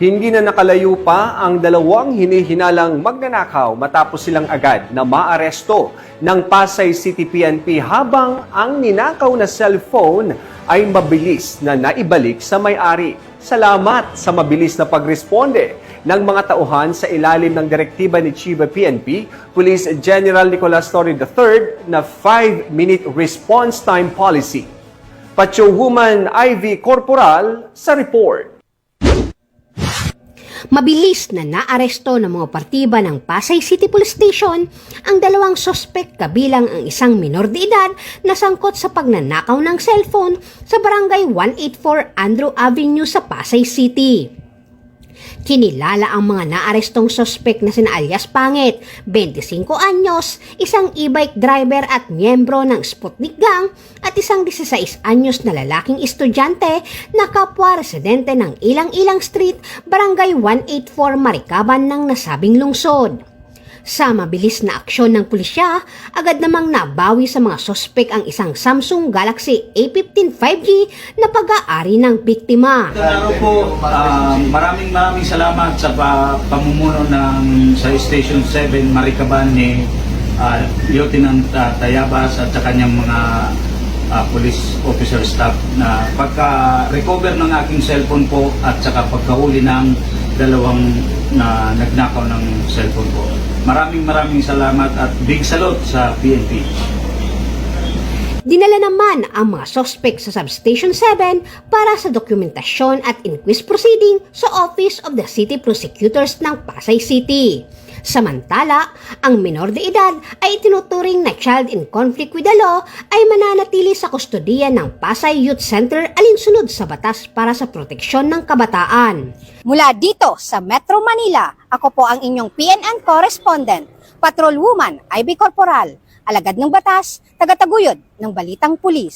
Hindi na nakalayo pa ang dalawang hinihinalang magnanakaw matapos silang agad na maaresto ng Pasay City PNP habang ang ninakaw na cellphone ay mabilis na naibalik sa may-ari. Salamat sa mabilis na pagresponde ng mga tauhan sa ilalim ng direktiba ni Chief PNP, Police General Nicolas Torre III na 5-minute response time policy. Patrolwoman Ivy Corporal sa report. Mabilis na naaresto ng mga partiba ng Pasay City Police Station ang dalawang sospek kabilang ang isang minor de edad na sangkot sa pagnanakaw ng cellphone sa barangay 184 Andrew Avenue sa Pasay City. Kinilala ang mga naarestong sospek na sina alias Pangit, 25 anyos, isang e-bike driver at miyembro ng Sputnik Gang at isang 16 anyos na lalaking estudyante na kapwa residente ng Ilang-Ilang Street, Barangay 184 Marikaban ng nasabing lungsod. Sa mabilis na aksyon ng pulisya, agad namang nabawi sa mga sospek ang isang Samsung Galaxy A15 5G na pag-aari ng biktima. Po, maraming salamat sa pamumuno ng sa Station 7 Marikaban ni Lieutenant Tayabas at sa kanyang mga police officer staff na pagka-recover ng aking cellphone po at saka pagkahuli ng dalawang na nagnakaw ng cellphone po. Maraming salamat at big salute sa PNP. Dinala naman ang mga sospek sa Substation 7 para sa dokumentasyon at inquest proceeding sa Office of the City Prosecutors ng Pasay City. Samantala, ang minor de edad ay itinuturing na child in conflict with the law ay mananatili sa kustodiya ng Pasay Youth Center alinsunod sa batas para sa proteksyon ng kabataan. Mula dito sa Metro Manila, ako po ang inyong PNN correspondent, Patrolwoman Ivy Corporal, alagad ng batas, tagataguyod ng Balitang Pulis.